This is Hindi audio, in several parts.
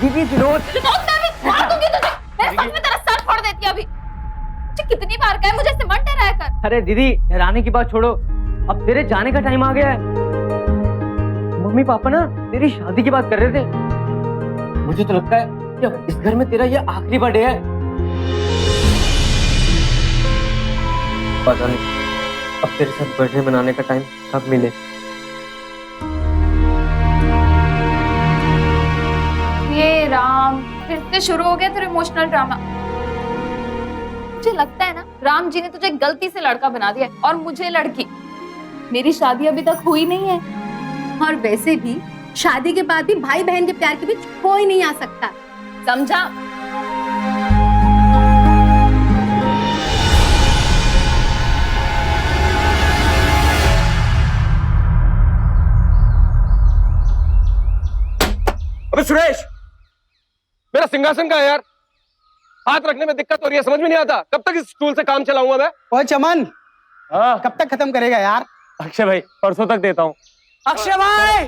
दीदी विनोद मार दूंगी तुझे। मेरे सामने तेरा सर फोड़ देती अभी। मुझे कितनी बार कहा है मुझे सिमट रहा कर। अरे दीदी डराने की बात छोड़ो, अब तेरे जाने का टाइम आ गया है। मम्मी पापा ना तेरी शादी की बात कर रहे थे। मुझे तो लगता है कि अब इस घर में तेरा ये आखिरी बर्थडे है। पता नहीं अब तेरे साथ बर्थडे मनाने का टाइम कब मिले। ये राम फिर से शुरू हो गया तेरा इमोशनल ड्रामा। मुझे लगता है ना राम जी ने तुझे गलती से लड़का बना दिया और मुझे लड़की। मेरी शादी अभी तक हुई नहीं है। और वैसे भी शादी के बाद भी भाई बहन के प्यार के बीच कोई नहीं आ सकता, समझा? अबे सुरेश, मेरा सिंहासन कहाँ है यार? हाथ रखने में दिक्कत हो रही है, समझ में नहीं आता। कब तक इस स्टूल से काम चलाऊंगा मैं? ओए चमन, हाँ कब तक खत्म करेगा यार? अक्षय भाई, परसों तक देता हूँ। अक्षय भाई,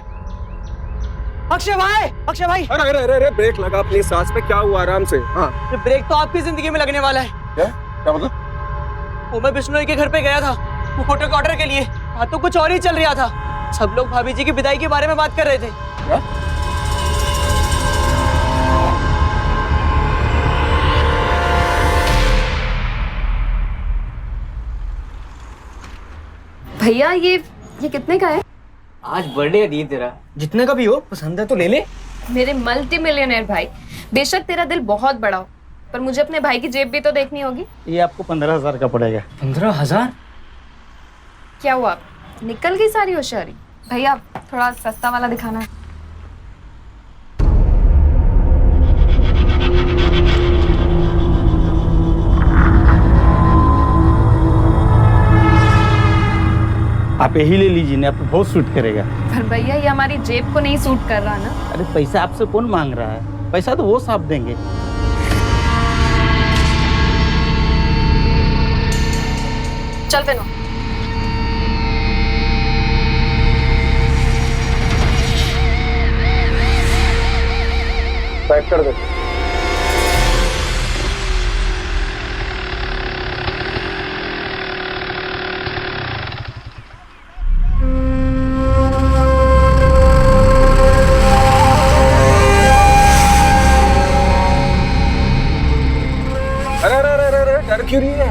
अक्षय भाई, अक्षय भाई। अरे अरे अरे अरे, ब्रेक लगा अपनी सांस पे। क्या हुआ? आराम से। हाँ ये ब्रेक तो आपकी जिंदगी में लगने वाला है। क्या क्या मतलब? वो मैं बिश्नोई के घर पे गया था वो होटल के ऑर्डर के लिए। हाँ तो कुछ और ही चल रहा था। सब लोग भाभी जी की विदाई के बारे में बात कर रहे थे। क्या? भैया ये कितने का है? आज बर्थडे है दी तेरा, जितने का भी हो पसंद है तो ले ले। मेरे मल्टी मिलियनेयर भाई, बेशक तेरा दिल बहुत बड़ा हो पर मुझे अपने भाई की जेब भी तो देखनी होगी। ये आपको 15,000 का पड़ेगा। 15,000? क्या हुआ, निकल गई सारी होशियारी? भैया थोड़ा सस्ता वाला दिखाना है। आप यही ले लीजिए ना, आपको बहुत सूट करेगा। पर भैया ये हमारी जेब को नहीं सूट कर रहा ना। अरे पैसा आपसे कौन मांग रहा है? पैसा तो वो साहब देंगे। चल फिर पैक कर दे। अरे अरे अरे अरे, डर क्यों रही है?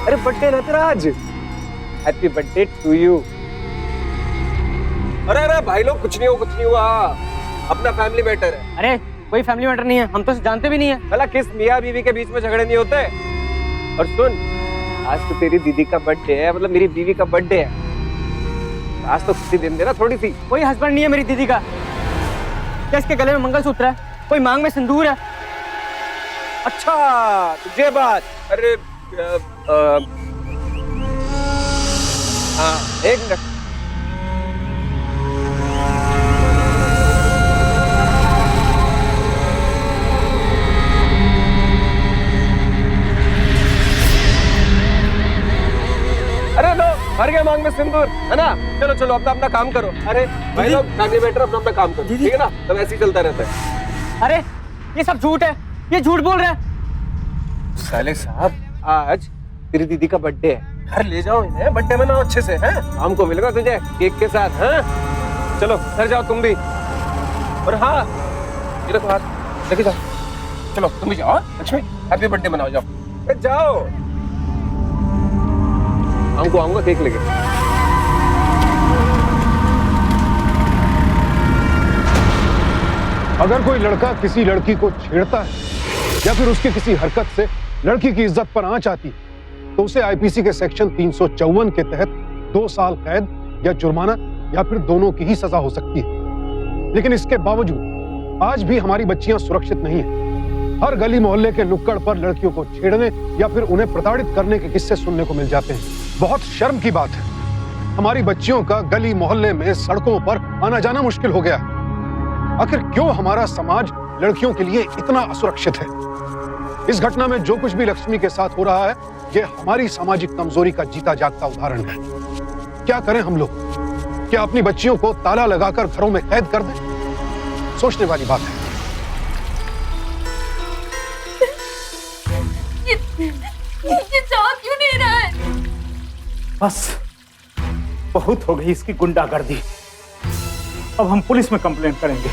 अरे बर्थडे ना तेरा आज। Happy birthday to you. अरे अरे भाई लोग, कुछ नहीं हुआ। अपना फैमिली मैटर है। अरे कोई फैमिली मैटर नहीं है, हम तो जानते भी नहीं है। भला किस मियाँ बीवी के बीच में झगड़े नहीं होते? और सुन, आज तो तेरी दीदी का बर्थडे है, मतलब मेरी बीवी का बर्थडे है। आज तो खुशी दिन देना थोड़ी सी। कोई हस्बैंड नहीं है मेरी दीदी का। क्या इसके गले में मंगलसूत्र है? कोई मांग में सिंदूर है? अच्छा तुझे बात। अरे हाँ एक मिनट। अरे लो, भर गया मांग में सिंदूर, है ना? चलो चलो अपना अपना काम करो। अरे भाई लोग, फैमिली मैटर, अपना अपना काम करो, ठीक है ना? तब ऐसे ही चलता रहता है। अरे ये सब झूठ है, ये झूठ बोल रहा है। साले साहब, आज तेरी दीदी का बर्थडे है, घर ले जाओ इन्हें, बर्थडे मनाओ अच्छे से, हैं? शाम को मिलेगा तुझे केक के साथ, हैं? चलो घर जाओ तुम भी। और हाँ, ये देखो हाथ लेके जाओ। चलो तुम भी जाओ। लक्ष्मी, हैप्पी बर्थडे मनाओ, जाओ जाओ। हमको आऊंगा केक लेके। अगर कोई लड़का किसी लड़की को छेड़ता है या फिर उसकी किसी हरकत से लड़की की इज्जत पर आंच आती है तो उसे आईपीसी के सेक्शन 354 के तहत 2 साल कैद या जुर्माना या फिर दोनों की ही सजा हो सकती है। लेकिन इसके बावजूद आज भी हमारी बच्चियां सुरक्षित नहीं हैं। हर गली मोहल्ले के नुक्कड़ पर लड़कियों को छेड़ने या फिर उन्हें प्रताड़ित करने के किस्से सुनने को मिल जाते हैं। बहुत शर्म की बात है, हमारी बच्चियों का गली मोहल्ले में सड़कों पर आना जाना मुश्किल हो गया। आखिर क्यों हमारा समाज लड़कियों के लिए इतना असुरक्षित है? इस घटना में जो कुछ भी लक्ष्मी के साथ हो रहा है, ये हमारी सामाजिक कमजोरी का जीता जागता उदाहरण है। क्या करें हम लोग? क्या अपनी बच्चियों को ताला लगाकर घरों में कैद कर दें? सोचने वाली बात है। ये चाह क्यों नहीं रहा है? बस बहुत हो गई इसकी गुंडागर्दी। अब हम पुलिस में कंप्लेंट करेंगे।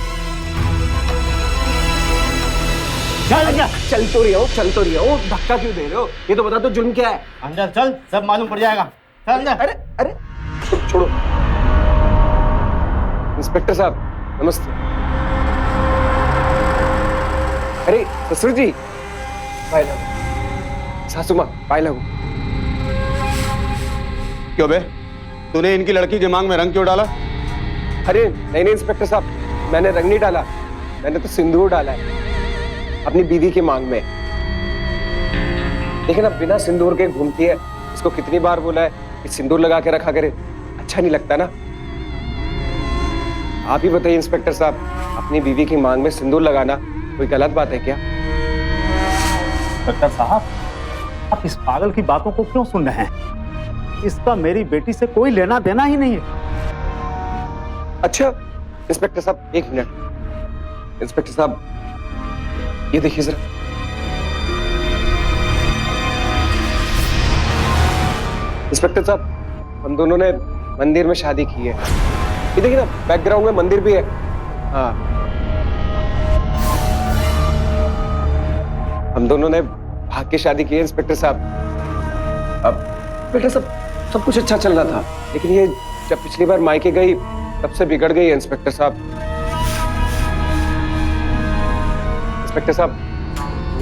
चल तो रही हो, धक्का क्यों दे रहे हो? ये तो बता दो जुर्म क्या है? अंदर चल, सब मालूम पड़ जाएगा। चल अंदर। अरे अरे छोड़ो। इंस्पेक्टर साहब नमस्ते। अरे ससुर जी, पाए लागू। सासू माँ पाए लागू। क्यों बे, तूने इनकी लड़की के मांग में रंग क्यों डाला? अरे नहीं इंस्पेक्टर साहब, मैंने रंग नहीं डाला, मैंने तो सिंदूर डाला है अपनी बीवी की मांग में। लेकिन अब बिना सिंदूर के घूमती है, इसको कितनी बार बोला है कि सिंदूर लगा के रखा करे, अच्छा नहीं लगता ना। आप ही बताइए इंस्पेक्टर साहब, अपनी बीवी की मांग में सिंदूर लगाना कोई गलत बात है क्या? डॉक्टर साहब, आप इस पागल की बातों को क्यों सुन रहे हैं? इसका मेरी बेटी से कोई लेना देना ही नहीं है। अच्छा इंस्पेक्टर साहब एक मिनट। इंस्पेक्टर साहब ये देखिए जरा। इंस्पेक्टर साहब, हम दोनों ने मंदिर में शादी की है। ये देखिए ना, बैकग्राउंड में मंदिर भी है। हाँ, हम दोनों ने भाग के शादी की है इंस्पेक्टर साहब। अब बेटा सब कुछ अच्छा चल रहा था, लेकिन ये जब पिछली बार मायके गई तब से बिगड़ गई है इंस्पेक्टर साहब। इंस्पेक्टर साहब,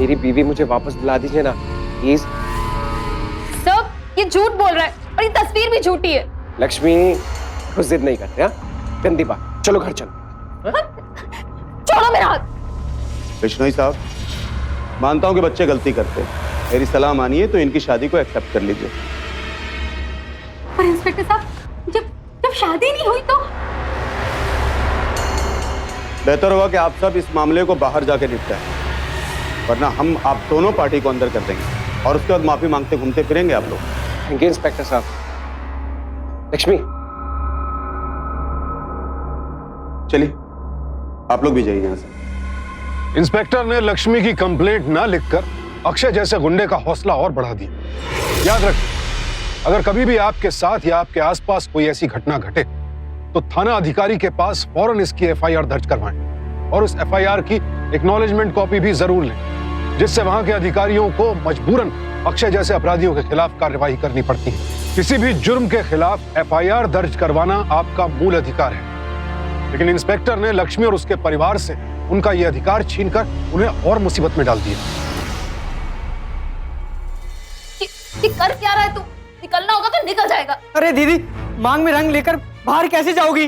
मेरी बीवी मुझे वापस दिला दीजिए ना प्लीज। सब ये झूठ बोल रहा है और ये तस्वीर भी झूठी है। लक्ष्मी, कुछ जिद नहीं करते। हाँ, गंदी बात। चलो घर चलो। छोड़ो मेरा हाथ। बिश्नोई साहब, मानता हूं कि बच्चे गलती करते हैं, मेरी सलाह मानिए तो इनकी शादी को एक्सेप्ट कर लीजिए। पर इंस्पेक्टर साहब, जब शादी नहीं हुई तो? बेहतर होगा कि आप सब इस मामले को बाहर जाके निपटाएं, वरना हम आप दोनों पार्टी को अंदर कर देंगे और उसके बाद माफी मांगते घूमते फिरेंगे आप लोग। थैंक यू इंस्पेक्टर साहब। लक्ष्मी चलिए, आप लोग भी जाइए यहाँ से। इंस्पेक्टर ने लक्ष्मी की कंप्लेंट ना लिखकर अक्षय जैसे गुंडे का हौसला और बढ़ा दिया। याद रखें, अगर कभी भी आपके साथ या आपके आसपास कोई ऐसी घटना घटे तो थाना अधिकारी के पास फौरन इसकी एफआईआर दर्ज करवाएं और उस एफआईआर की एक्नॉलेजमेंट कॉपी भी जरूर लें, जिससे वहां के अधिकारियों को मजबूरन अक्षय जैसे अपराधियों के खिलाफ कार्यवाही करनी पड़ती है। किसी भी जुर्म के खिलाफ एफआईआर दर्ज करवाना आपका मूल अधिकार है, लेकिन इंस्पेक्टर ने लक्ष्मी और उसके परिवार से उनका यह अधिकार छीनकर उन्हें और मुसीबत में डाल दिया। ये कर क्या रहा है तू? निकलना होगा तो निकल जाएगा। अरे दीदी, मांग में रंग लेकर बाहर कैसे जाओगी?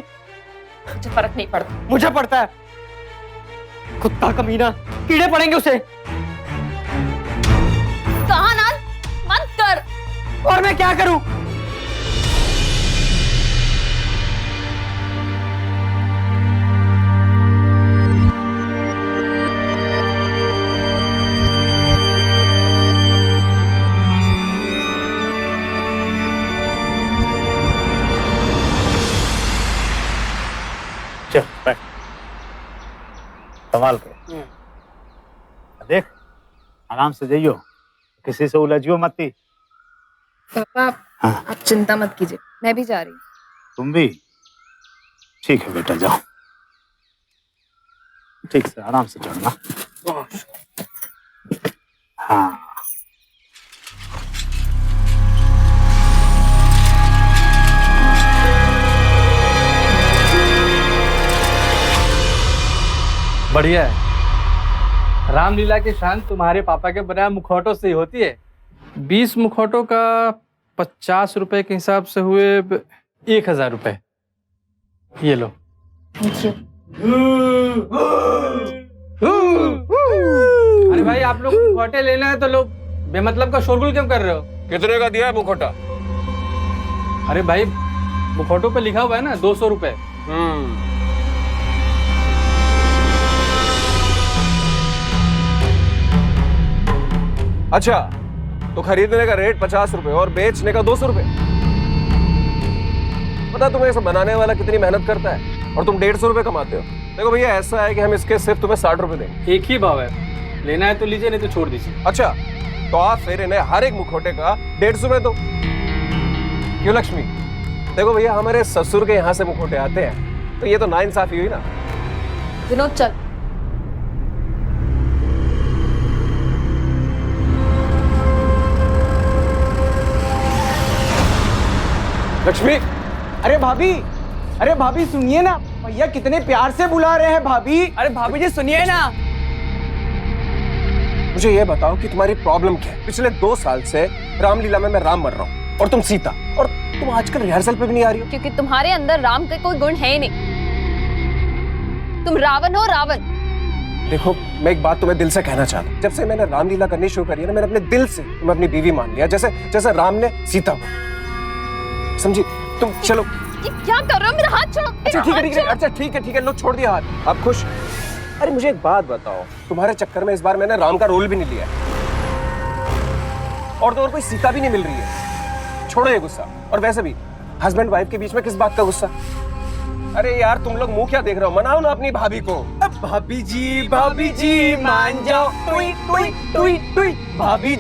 मुझे फर्क नहीं पड़ता। मुझे पड़ता है। कुत्ता कमीना, कीड़े पड़ेंगे उसे। कहा ना मत कर। और मैं क्या करूं? चल बैठ, संभाल के देख, आराम से जाइयो, किसी से उलझियो मत। पापा हाँ। आप चिंता मत कीजिए, मैं भी जा रही हूँ। तुम भी? ठीक है बेटा, जाओ, ठीक से आराम से चढ़ना। हाँ, बढ़िया है। रामलीला की शान तुम्हारे पापा के बनाए मुखौटों से ही होती है। 20 मुखौटों का 50 रुपए के हिसाब से हुए 1000 रुपए। ये लो। Thank you. अरे भाई, आप लोग मुखौटे लेना है तो लोग बेमतलब का शोरगुल क्यों कर रहे हो? कितने का दिया है मुखौटा? अरे भाई, मुखौटों पे लिखा हुआ है ना 200 रुपए। अच्छा, तो खरीदने का रेट 50 रुपए और बेचने का 200 रुपए। पता है तुम्हें इसे बनाने वाला कितनी मेहनत करता है और तुम 150 रुपए कमाते हो। देखो भैया ऐसा है कि हम इसके सिर्फ तुम्हें 60 रुपए देंगे। एक ही भाव है, लेना है तो लीजिए, नहीं तो छोड़ दीजिए। अच्छा तो आप फिर इन्हें हर एक मुखौटे का 150 रुपए दो। क्यों लक्ष्मी? देखो भैया हमारे ससुर के यहाँ से मुखौटे आते हैं तो ये तो नाइंसाफी हुई ना। विनोद चल। लक्ष्मी अरे भाभी सुनिए ना, भैया कितने प्यार से बुला रहे हैं भाभी। अरे भाभी जी सुनिए ना। मुझे ये बताओ कि तुम्हारी प्रॉब्लम क्या है? पिछले 2 साल से रामलीला में मैं राम बन रहा हूँ और तुम सीता, और तुम आजकल रिहर्सल पे भी नहीं आ रही हो। क्योंकि तुम्हारे अंदर राम का कोई गुण है ही नहीं। तुम रावण हो, रावण। देखो मैं एक बात तुम्हें दिल से कहना चाहता हूँ, जब से मैंने रामलीला करनी शुरू करी है ना, मैंने अपने दिल से तुम्हें अपनी बीवी मान लिया, जैसे जैसे राम ने सीता को। समझी? तुम चलो। ये क्या कर रहे हो? मेरा हाथ छोड़ो। अच्छा ठीक है ठीक है, अच्छा ठीक है लो छोड़ दिया हाथ। आप खुश? अरे मुझे एक बात बताओ, तुम्हारे चक्कर में इस बार मैंने राम का रोल भी नहीं लिया है और तो और कोई सीता भी नहीं मिल रही है। छोड़ो ये गुस्सा। और वैसे भी हस्बैंड वाइफ के बीच में किस बात का गुस्सा? अरे यार तुम लोग मुंह क्या देख रहे हो? मनाओ ना अपनी भाभी को। भाभी जी मान जाओ, टुई टुई टुई टुई। भाभी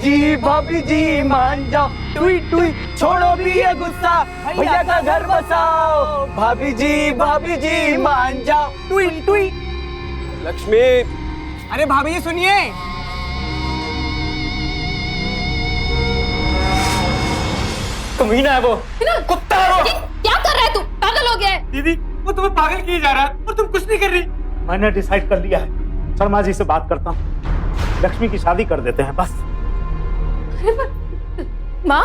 जी मान जाओ, टुई टुई। छोड़ो भी ये गुस्सा, भैया का घर बसाओ। भाभी जी मान जाओ, टुई टुई। लक्ष्मी। अरे भाभी जी सुनिए। तुम ही ना है वो कुत्ता है वो। क्या कर रहा है तू? पागल हो गया है? दीदी, वो तुम्हें पागल किए जा रहा है और तुम कुछ नहीं कर रही। मैंने डिसाइड कर लिया है, शर्मा जी से बात करता हूँ, लक्ष्मी की शादी कर देते हैं बस। माँ,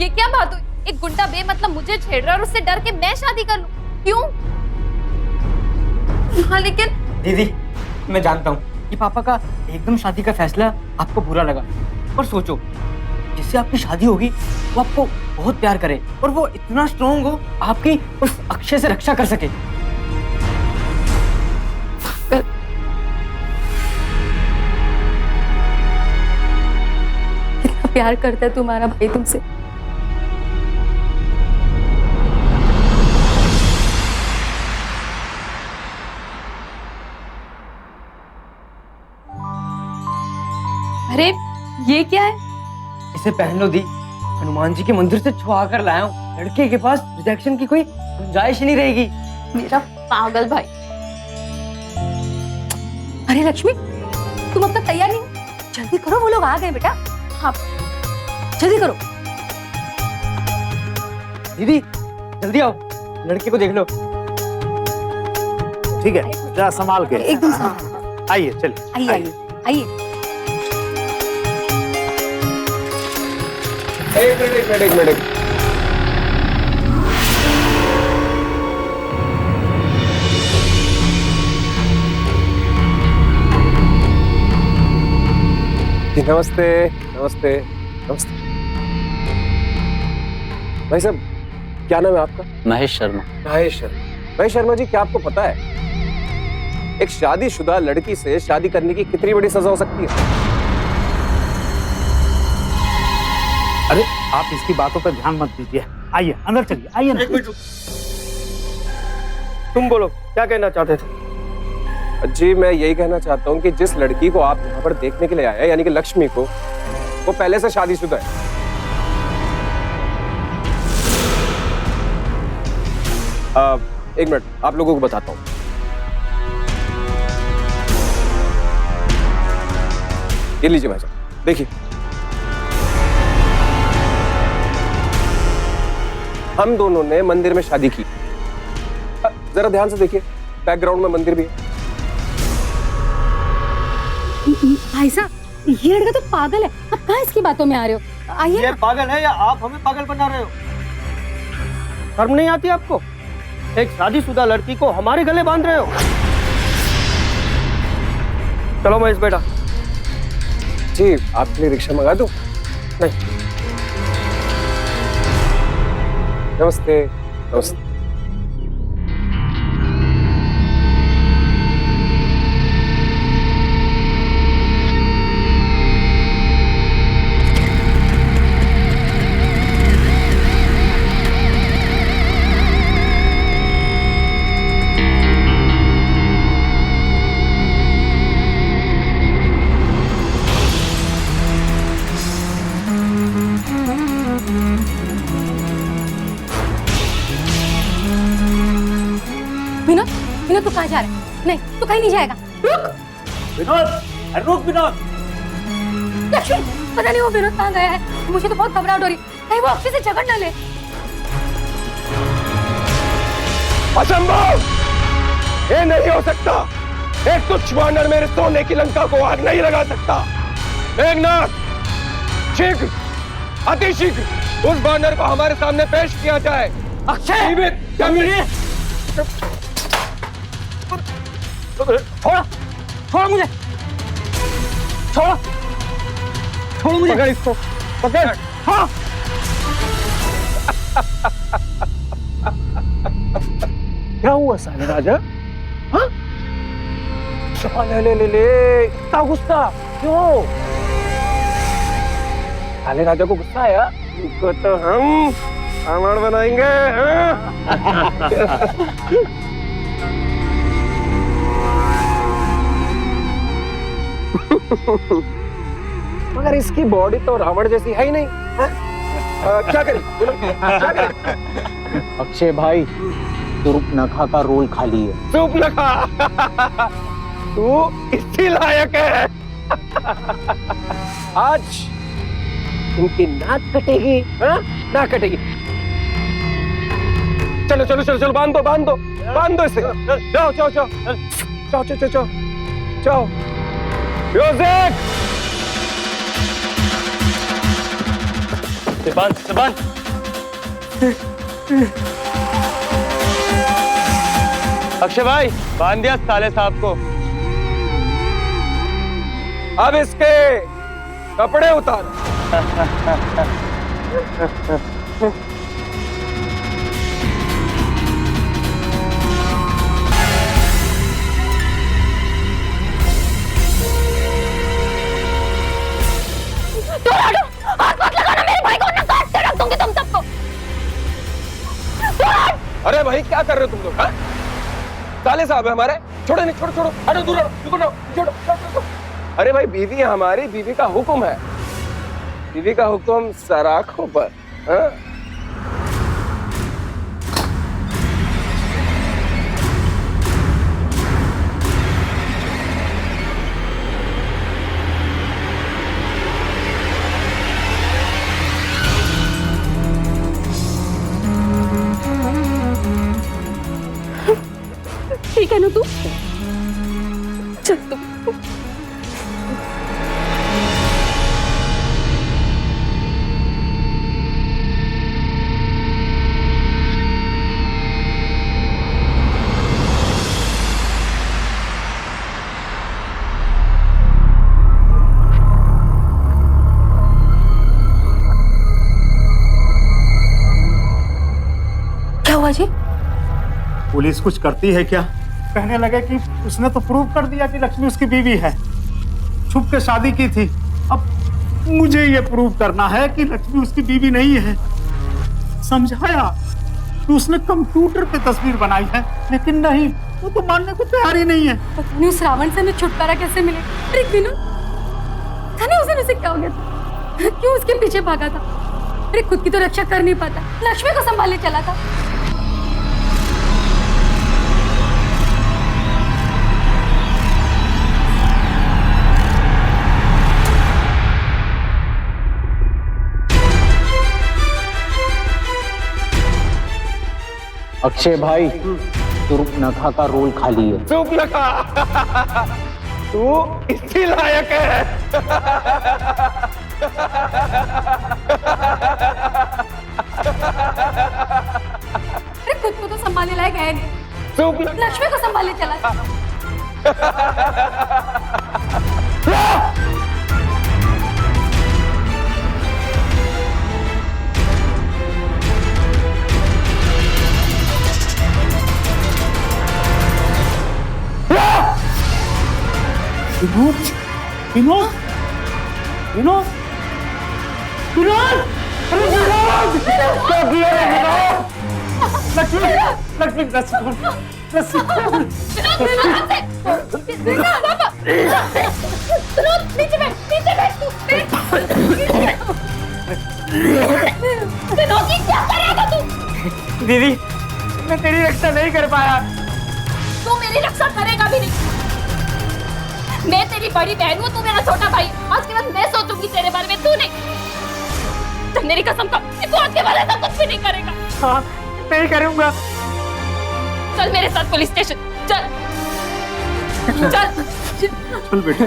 ये क्या बात हुई? एक गुंडा बेमतलब मुझे छेड़ रहा है और उससे डर के मैं शादी कर लूं? क्यों? हाँ लेकिन दीदी मैं जानता हूँ कि पापा का एकदम शादी का फैसला आपको बुरा लगा, पर सोचो जिससे आपकी शादी होगी वो आपको बहुत प्यार करे और वो इतना स्ट्रॉन्ग हो आपकी उस अक्षय से रक्षा कर सके। कितना प्यार करता है तुम्हारा भाई तुमसे। अरे ये क्या है? इसे पहन लो दी, हनुमान जी के मंदिर से छुआ कर लाया हूँ। लड़के के पास रिजेक्शन की कोई गुंजाइश नहीं रहेगी। मेरा पागल भाई। अरे लक्ष्मी, तुम अब तक तैयार नहीं हो? जल्दी करो, वो लोग आ गए बेटा। हाँ जल्दी करो। दीदी जल्दी आओ, लड़के को देख लो। ठीक है, जरा संभाल के। एकदम संभाल। आइए चलिए। आइए आइए। एक मिनट। नमस्ते। भाई साहब क्या नाम है आपका? महेश शर्मा। महेश शर्मा जी, क्या आपको पता है एक शादीशुदा लड़की से शादी करने की कितनी बड़ी सजा हो सकती है? अरे आप इसकी बातों पर ध्यान मत दीजिए, आइए अंदर चलिए। आइए ना। तुम बोलो क्या कहना चाहते थे? जी मैं यही कहना चाहता हूँ कि जिस लड़की को आप यहाँ पर देखने के लिए आए हैं, यानी कि लक्ष्मी को, वो पहले से शादीशुदा है। एक मिनट आप लोगों को बताता हूँ। ये लीजिए भाई साहब, देखिए हम दोनों ने मंदिर में शादी की। जरा ध्यान से देखिए, बैकग्राउंड में मंदिर भी है। भाई साहब, ये लड़का तो पागल है। अब कहाँ इसकी बातों में आ रहे हो? आइए। ये पागल है या आप हमें पागल बना रहे हो? शर्म नहीं आती आपको? एक शादीशुदा लड़की को हमारे गले बांध रहे हो। चलो महेश बेटा। जी आपके लिए रिक्शा मंगा दूं? नहीं। नमस्ते। विनोद तू कहाँ जा रहा है? नहीं तू कहीं नहीं जाएगा। रुक विनोद, अरे रुक विनोद। लक्ष्मी, पता नहीं वो विनोद कहाँ गया है। मुझे तो बहुत घबराहट हो रही, कहीं वो अक्षय से झगड़ न ले। असंभव, ये नहीं हो सकता। एक तुच्छ वानर मेरे सोने की लंका को आग नहीं लगा सकता। मेघनाथ, शीघ्र, अति शीघ्र उस वानर को हमारे सामने पेश किया जाए। अक्षय, छोड़, छोड़ मुझे, छोड़, छोड़ मुझे। पकड़ इसको, पकड़। हाँ। क्या हुआ साले राजा? हाँ? ले इतना गुस्सा क्यों? साले राजा को गुस्सा आया? इसको तो हम अमर बनाएंगे। मगर इसकी बॉडी तो रावण जैसी है ही नहीं। क्या करें? क्या करें? अक्षय भाई, सूर्पनखा का रोल खाली है। सूर्पनखा, तू इसी लायक है। आज इनकी नाक कटेगी। हाँ? नाक कटेगी। चलो चलो चलो चलो, बांध दो बांध दो बांध दो इसे। जाओ जाओ जाओ जाओ जाओ जाओ जाओ। म्यूजिक। बांध। अक्षय भाई, बांध दिया साले साहब को। अब इसके कपड़े उतार। अरे भाई क्या कर रहे हो तुम लोग? साले साहब है हमारे, छोड़ो नहीं, छोड़ो छोड़ो, अरे दूर छोड़ो छोड़ो। अरे भाई बीवी है हमारी, बीवी का हुक्म है, बीवी का हुक्म सराखों पर। हाँ? ठीक है ना तू? चल तू। क्या हुआ जी? पुलिस कुछ करती है क्या? कहने लगे कि उसने तो प्रूव कर दिया कि लक्ष्मी उसकी बीवी है, छुप के शादी की थी। अब मुझे ये प्रूव करना है कि लक्ष्मी उसकी बीवी नहीं है। समझाया कि उसने कंप्यूटर पे तस्वीर बनाई है, लेकिन नहीं, वो तो मानने को तैयार ही नहीं है। पता नहीं उस रावण से हमें छुटकारा कैसे मिले। एक दिन पता नहीं उस दिन उसे क्या हो गया था, क्यों उसके पीछे भागा था। अरे खुद की तो रक्षा कर नहीं पाता, लक्ष्मी को संभालने चला था। अक्षय भाई, सूर्पनखा का रोल खाली है। सूर्पनखा, तू इसी लायक है। अरे खुद को तो संभालने लायक है नहीं, लक्ष्मी को संभालने चला था। विनोद, विनोद, विनोद, विनोद, अरे विनोद, क्या किया रे विनोद? लक्ष्मी, लक्ष्मी, लक्ष्मी, नीचे बैठ तू। विनोद जी क्या कर रहा था तू? दीदी, मैं तेरी रक्षा नहीं कर पाया। तू मेरे मेरी रक्षा करेगा भी नहीं। मैं तेरी बड़ी बहन हूँ, तू मेरा छोटा भाई। आज के बाद मैं सोचूंगी तेरे बारे में, तू नहीं। चल मेरी कसम खा, तू आज के बारे में कुछ भी नहीं करेगा। हाँ, नहीं करूंगा। चल मेरे साथ पुलिस स्टेशन, चल चल। चल बेटे।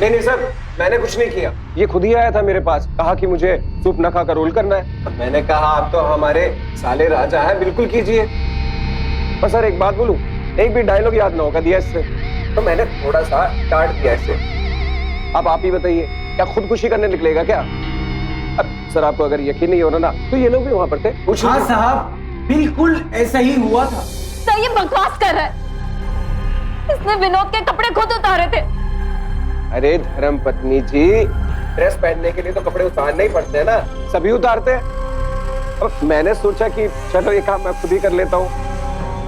नहीं सर, मैंने कुछ नहीं किया। ये खुद ही आया था मेरे पास, कहा कि मुझे सूप नखा का रोल करना है। मैंने कहा आप तो हमारे साले राजा हैं, बिल्कुल कीजिए। पर सर एक बात बोलूं, एक भी डायलॉग याद ना होगा दिया इससे, तो मैंने थोड़ा सा डांट दिया इसे। अब आप ही बताइए, क्या खुदकुशी करने निकलेगा क्या? अब सर आपको अगर यकीन नहीं हो रहा ना, तो ये लोग भी वहां पर थे। हाँ साहब, बिल्कुल ऐसा ही हुआ था। सर ये बकवास कर रहा है। इसने विनोद के कपड़े खुद उतारे थे। अरे धर्म पत्नी जी, ड्रेस पहनने के लिए तो कपड़े उतारने ही पड़ते हैं ना, सभी उतारते हैं। अब मैंने सोचा कि चलो ये काम मैं खुद ही कर लेता हूँ।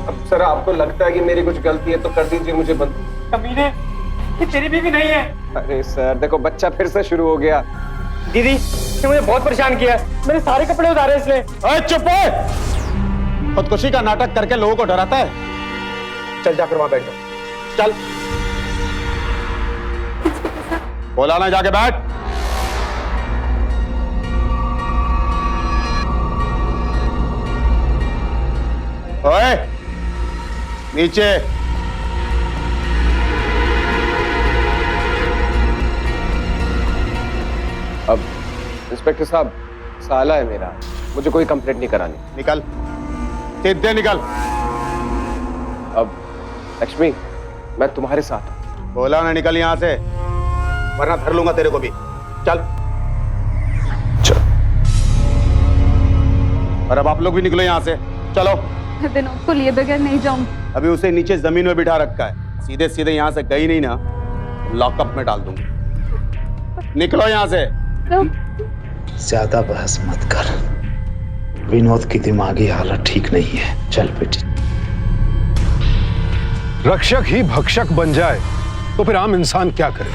अब सर आपको लगता है कि मेरी कुछ गलती है तो कर दीजिए मुझे बंद। कमीने, ये तेरी बीवी नहीं है। अरे सर देखो, बच्चा फिर से शुरू हो गया। दीदी, इसने मुझे बहुत परेशान किया। मेरे सारे कपड़े उतारे इसने। अरे चुप है! खुदकुशी का नाटक करके लोगों को डराता है। चल जाकर वहां बैठ जाओ, चल। बोला ना, जाके बैठ। ओए, नीचे। अब इंस्पेक्टर साहब, साला है मेरा, मुझे कोई कंप्लेंट नहीं करानी। निकल, सीधे निकल। अब लक्ष्मी, मैं तुम्हारे साथ हूं। बोला ना, निकल यहां से, वरना धर लूंगा तेरे को भी। चल चल। और अब आप लोग भी निकलो यहां से, चलो। मैं विनोद को लिए बगैर नहीं जाऊंगी। अभी उसे नीचे जमीन में बिठा रखा है, सीधे सीधे यहां से गई नहीं ना, लॉकअप में डाल दूंगी। निकलो यहां से। ज्यादा बहस मत कर, विनोद की दिमागी हालत ठीक नहीं है। चल बेटी। रक्षक ही भक्षक बन जाए तो फिर आम इंसान क्या करे?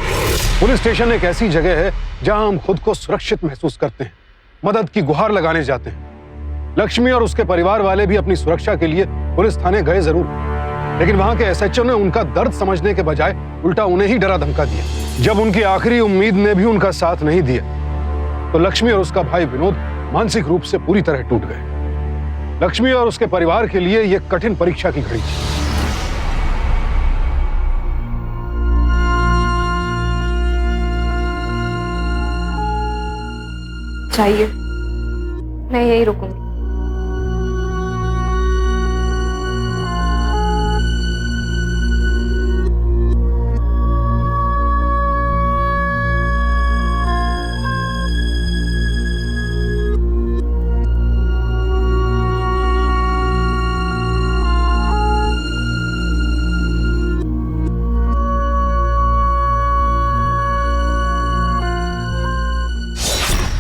पुलिस स्टेशन एक ऐसी जगह है जहां हम खुद को सुरक्षित महसूस करते हैं, मदद की गुहार लगाने जाते हैं। लक्ष्मी और उसके परिवार वाले भी अपनी सुरक्षा के लिए पुलिस थाने गए जरूर, लेकिन वहां के एसएचओ ने उनका दर्द समझने के बजाय उल्टा उन्हें ही डरा धमका दिया। जब उनकी आखिरी उम्मीद ने भी उनका साथ नहीं दिया तो लक्ष्मी और उसका भाई विनोद मानसिक रूप से पूरी तरह टूट गए। लक्ष्मी और उसके परिवार के लिए यह कठिन परीक्षा की घड़ी थी। चाहिए, मैं यही रुकूंगी।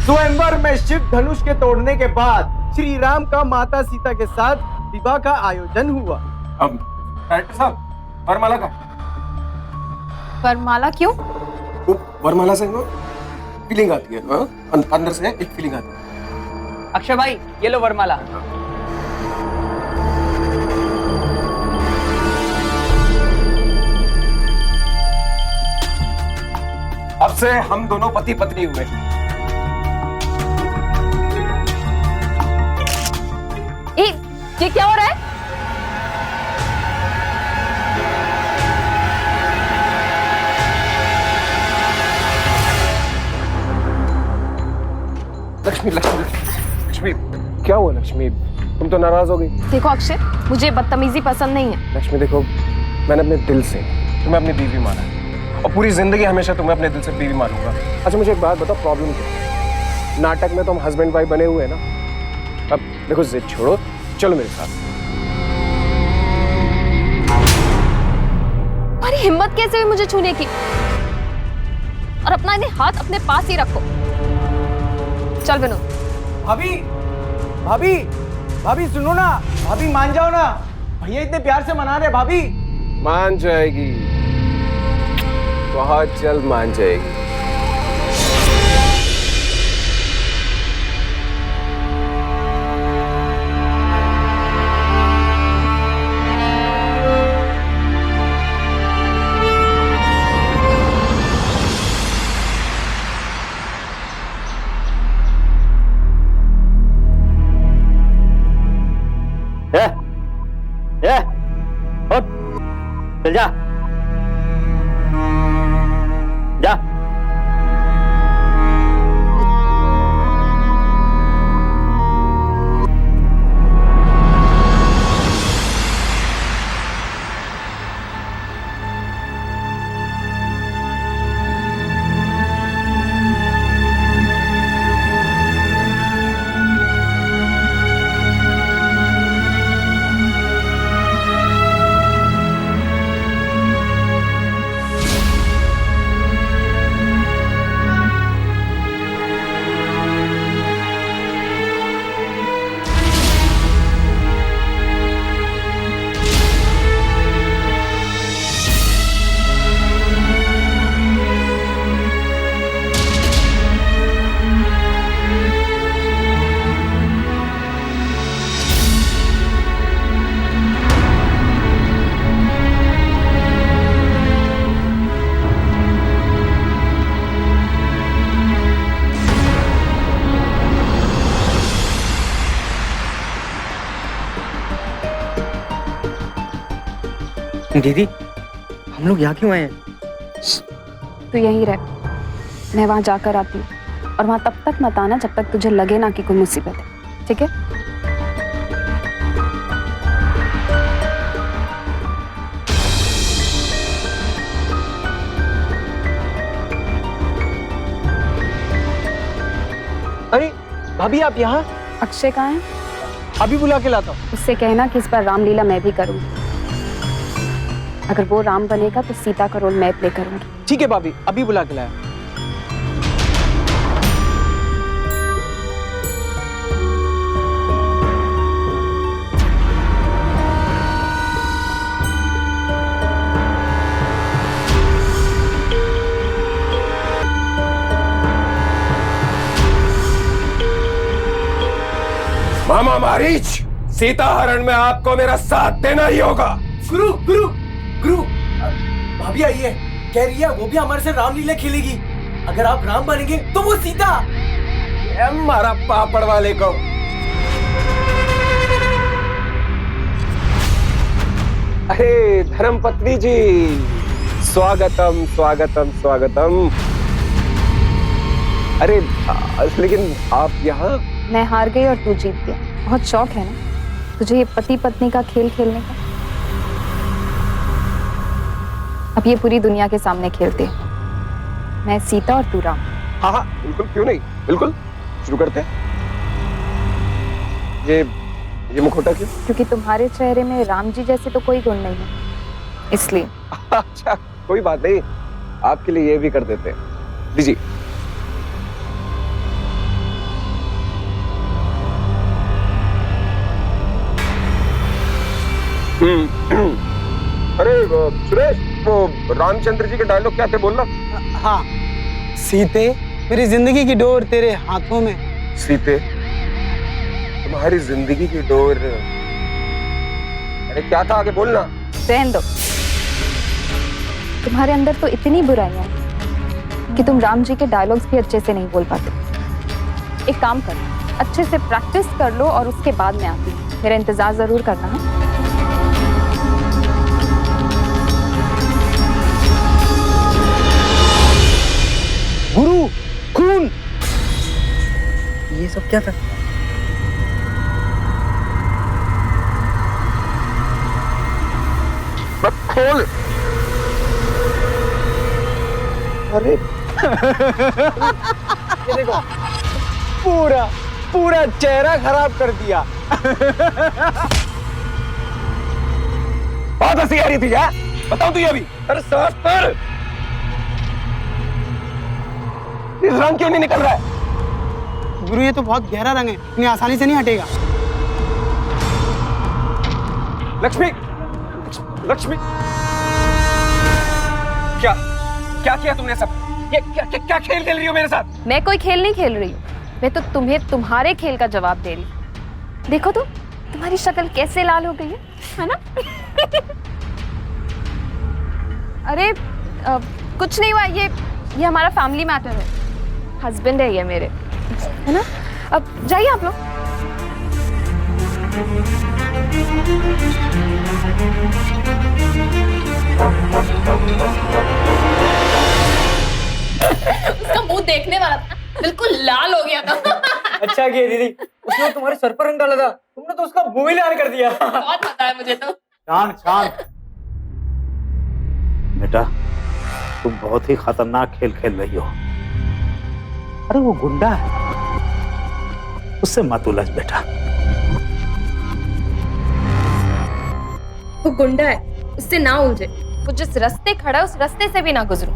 स्वयंवर में शिव धनुष के तोड़ने के बाद श्री राम का माता सीता के साथ विवाह का आयोजन हुआ। अब डायरेक्टर साहब, वरमाला का वरमाला क्यों? वरमाला से फीलिंग आती है, अंदर से एक फीलिंग आती है। अक्षय भाई, ये लो वरमाला। अब से हम दोनों पति पत्नी हुए। ये क्या हो रहा है? लक्ष्मी लक्ष्मी लक्ष्मी, क्या हुआ लक्ष्मी? तुम तो नाराज हो गई। देखो अक्षय, मुझे बदतमीजी पसंद नहीं है। लक्ष्मी देखो, मैंने अपने दिल से तुम्हें अपनी बीवी माना है और पूरी जिंदगी हमेशा तुम्हें अपने दिल से बीवी मानूंगा। अच्छा मुझे एक बात बताओ, प्रॉब्लम क्या है? नाटक में तो हम हस्बैंड वाइफ बने हुए हैं ना। अब देखो जिद छोड़ो, चलो मेरे साथ। तुम्हारी हिम्मत कैसे हुई मुझे छूने की? और अपना इन्हें हाथ अपने पास ही रखो। चल विनोद। भाभी, भाभी, भाभी सुनो ना, भाभी मान जाओ ना, भैया इतने प्यार से मना रहे। भाभी मान जाएगी, बहुत जल्द मान जाएगी। जा जा। दीदी, हम लोग यहाँ क्यों आए हैं? तू यहीं रह, मैं वहां जाकर आती हूँ और वहां तब तक मत आना जब तक तुझे लगे ना कि कोई मुसीबत है, ठीक है? अरे भाभी आप यहाँ? अक्षय कहाँ है? अभी बुला के लाता हूँ। उससे कहना कि इस बार रामलीला मैं भी करूंगी। अगर वो राम बनेगा तो सीता का रोल मैं प्ले करूंगी। ठीक है भाभी, अभी बुला के लाया। मामा मारीच, सीता हरण में आपको मेरा साथ देना ही होगा। गुरु गुरु गुरु, भाभी आई है, कह रही है वो भी हमारे से रामलीला खेलेगी। अगर आप राम बनेंगे तो वो सीता। मारा पापड़ वाले को। अरे धर्मपत्नी जी, स्वागतम स्वागतम स्वागतम। अरे लेकिन आप यहाँ? मैं हार गई और तू जीत गया। बहुत शौक है ना तुझे ये पति पत्नी का खेल खेलने का? अब ये पूरी दुनिया के सामने खेलते हैं, मैं सीता और तू राम। हाँ हाँ बिल्कुल, क्यों नहीं, बिल्कुल शुरू करते हैं। ये मुखौटा क्यों? क्योंकि तुम्हारे चेहरे में राम जी जैसे तो कोई गुण नहीं है, इसलिए। अच्छा कोई बात नहीं, आपके लिए ये भी कर देते हैं। दीजिए। अरे सुरेश, वो रामचंद्र जी के डायलॉग क्या थे बोलना? हाँ, सीते मेरी जिंदगी की डोर तेरे हाथों में। सीते तुम्हारी जिंदगी की डोर। अरे क्या था, आगे बोलना। रहने दो, तुम्हारे अंदर तो इतनी बुराइयां हैं कि तुम राम जी के डायलॉग्स भी अच्छे से नहीं बोल पाते। एक काम करो, अच्छे से प्रैक्टिस कर लो और उसके बाद मैं आती हूँ। मेरा इंतजार जरूर करना है। गुरु खून, ये सब क्या था? खोल। अरे ये देखो, पूरा पूरा चेहरा खराब कर दिया। बहुत हंसी आ रही थी क्या? बताओ तू ये अभी। अरे साफ कर, इस रंग क्यों नहीं निकल रहा है? गुरु ये तो बहुत गहरा रंग है, इतनी आसानी से नहीं हटेगा। लक्ष्मी, लक्ष्मी, क्या क्या किया तुमने सब? ये क्या खेल खेल रही हो मेरे साथ? मैं कोई खेल नहीं खेल रही हूँ, मैं तो तुम्हें तुम्हारे खेल का जवाब दे रही हूँ। देखो तो तुम्हारी शक्ल कैसे लाल हो गई है ना? अरे कुछ नहीं हुआ, ये हमारा फैमिली मैटर है। हस्बैंड है ये मेरे, है ना? अब जाइए आप लोग। उसका मुंह देखने वाला था, बिल्कुल लाल हो गया था। अच्छा किया दीदी, उसने तुम्हारे सर पर रंग डाला था, तुमने तो उसका मुंह ही लाल कर दिया। बहुत पता है मुझे तो। शांत शांत। बेटा तुम बहुत ही खतरनाक खेल खेल रही हो। अरे वो गुंडा है, उससे मत उलझ बेटा। वो गुंडा है, उससे ना उलझे। वो जिस रास्ते खड़ा है उस रास्ते से भी ना गुजरूं।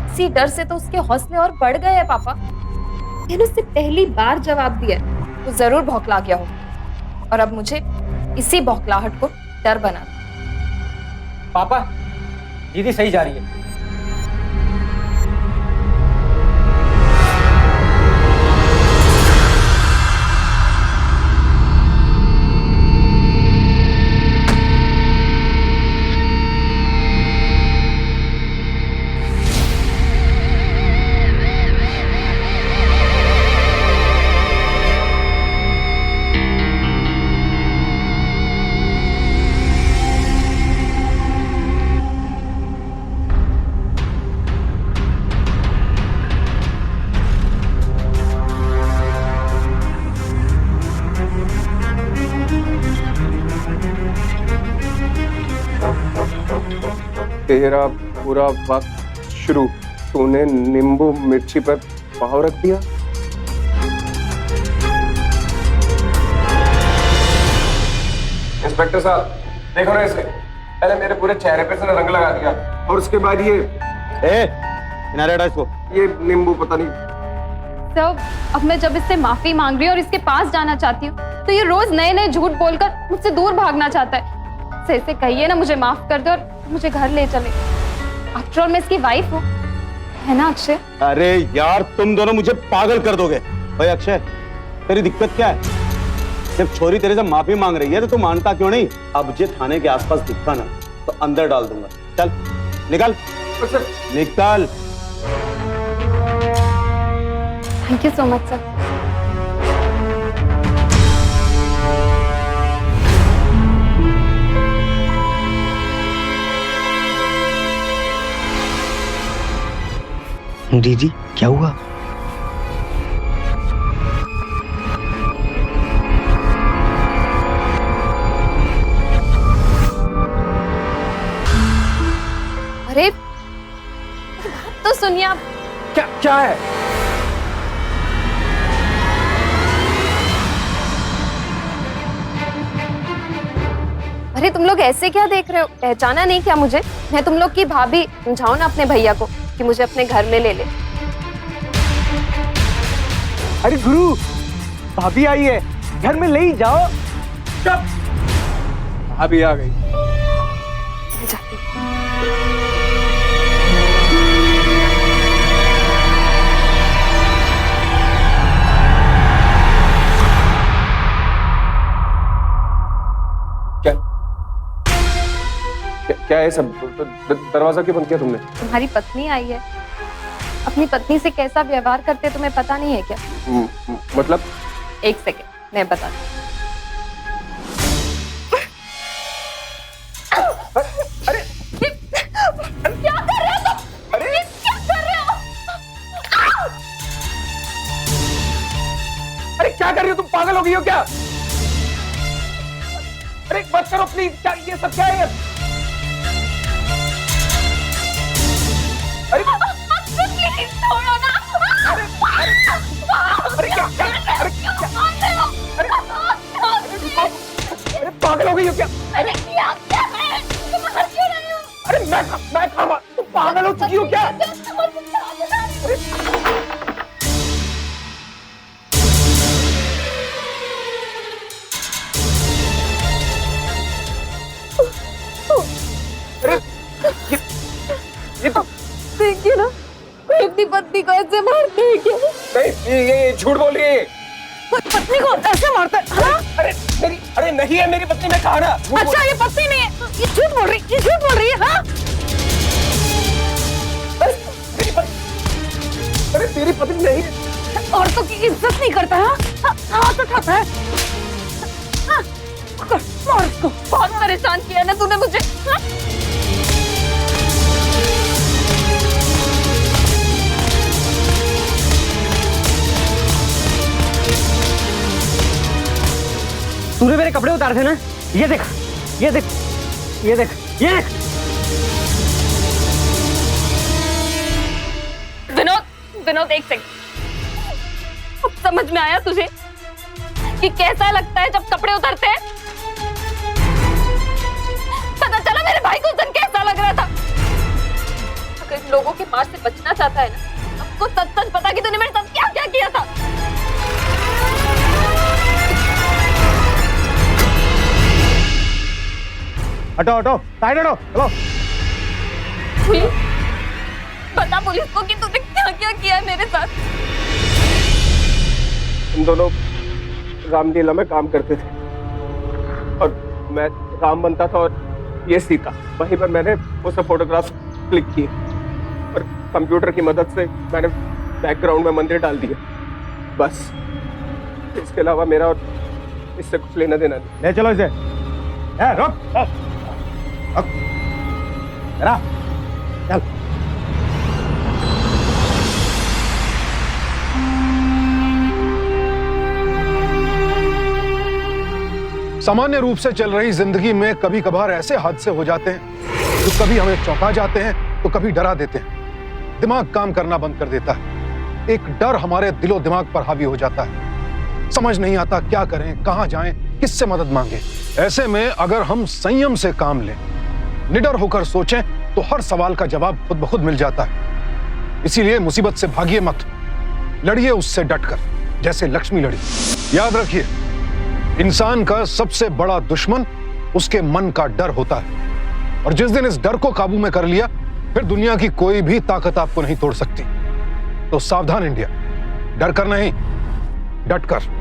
इसी डर से तो उसके हौसले और बढ़ गए हैं पापा। मैंने उससे पहली बार जवाब दिया तो जरूर भौंकला गया हो, और अब मुझे इसी भौंकलाहट को डर बना। पापा दीदी सही जा रही है। तेरा पूरा वक्त शुरू, तूने नींबू मिर्ची पर पाव रख दिया। इंस्पेक्टर साहब देखो ना इसे, पहले मेरे पूरे चेहरे पे से रंग लगा दिया और उसके बाद ये किनारे हटा इसको। ये नींबू पता नहीं। सब अब मैं जब इससे माफी मांग रही हूँ और इसके पास जाना चाहती हूँ तो ये रोज नए नए झूठ बोलकर मुझसे दूर भागना चाहता है। इसे कहिए ना मुझे माफ कर दे और मुझे घर ले चले। आफ्टर ऑल मैं इसकी वाइफ हूँ, है ना अक्षय? अरे यार तुम दोनों मुझे पागल कर दोगे। भाई अक्षय तेरी दिक्कत क्या है? जब छोरी तेरे से माफी मांग रही है तो तू मानता क्यों नहीं? अब जे थाने के आसपास दिखा ना तो अंदर डाल दूंगा। चल निकल निकल। Thank you so much sir. दीदी क्या हुआ? अरे बात तो सुनिए आप। क्या क्या है? अरे तुम लोग ऐसे क्या देख रहे हो? पहचाना नहीं क्या मुझे? मैं तुम लोग की भाभी। समझाओ ना अपने भैया को कि मुझे अपने घर में ले ले। अरे गुरु भाभी आई है, घर में ले ही जाओ। भाभी आ गई। मैं जाती हूँ। क्या है सब? दरवाजा क्यों बंद किया तुमने? तुम्हारी पत्नी आई है। अपनी पत्नी से कैसा व्यवहार करते तुम्हें पता नहीं है क्या? मतलब? एक सेकेंड मैं बताती हूँ। अरे क्या कर रहे हो तुम? अरे क्या कर रहे हो? अरे क्या कर रही हो तुम? पागल हो गई हो क्या? अरे बस करो प्लीज। क्या ये सब क्या है? अरे प्लीज छोड़ो ना। अरे क्या क्या? अरे पागल हो गई हो क्या? अरे क्या है? तुम हंस क्यों रहे हो? अरे मैं खामा, तुम पागल हो चुकी हो क्या? अरे ये तो देखिए ना, कोई अपनी पत्नी को ऐसे मारते हैं क्या? नहीं, ये झूठ बोल रही है। पत्नी को ऐसे मारता है? हाँ? अरे नहीं है मेरी पत्नी। मैं कहा ना। अच्छा ये पत्नी नहीं है, ये झूठ बोल रही, ये झूठ बोल रही है। हाँ? अरे तेरी पत्नी नहीं है। औरतों की इज्जत नहीं करता है। हाथ उठाता है। हाँ? मार उसको। बहुत परेशान किया ना तूने मुझे। हाँ? तूने मेरे कपड़े उतारे थे ना, ये देख, ये देख, ये देख, ये देख। विनोद एक सेकंड, अब समझ में आया तुझे कि कैसा लगता है जब कपड़े उतरते हैं? पता चला मेरे भाई को उस दिन कैसा लग रहा था। अगर इन लोगों के मार से बचना चाहता है ना, आपको सच सच पता कि तूने मेरे साथ क्या क्या किया था। हटो हटो, साइड हटो, चलो। बता पुलिस को कि तूने क्या क्या किया है मेरे साथ। हम दोनों रामलीला में काम करते थे और मैं राम बनता था और ये सीता। वहीं पर मैंने उसे फोटोग्राफ क्लिक किए और कंप्यूटर की मदद से मैंने बैकग्राउंड में मंदिर डाल दिया। बस इसके अलावा मेरा और इससे कुछ लेना देना नहीं। ले चलो इसे। रुक, चल। सामान्य रूप से चल रही जिंदगी में कभी कभार ऐसे हादसे हो जाते हैं जो कभी हमें चौंका जाते हैं तो कभी डरा देते हैं। दिमाग काम करना बंद कर देता है। एक डर हमारे दिलो दिमाग पर हावी हो जाता है। समझ नहीं आता क्या करें, कहां जाएं, किससे मदद मांगे। ऐसे में अगर हम संयम से काम लें, निडर होकर सोचें, तो हर सवाल का जवाब खुद ब खुद मिल जाता है। इसीलिए मुसीबत से भागिए मत, लड़िए उससे डटकर, जैसे लक्ष्मी लड़ी। याद रखिए, इंसान का सबसे बड़ा दुश्मन उसके मन का डर होता है, और जिस दिन इस डर को काबू में कर लिया, फिर दुनिया की कोई भी ताकत आपको नहीं तोड़ सकती। तो सावधान इंडिया, डर कर नहीं, डट कर।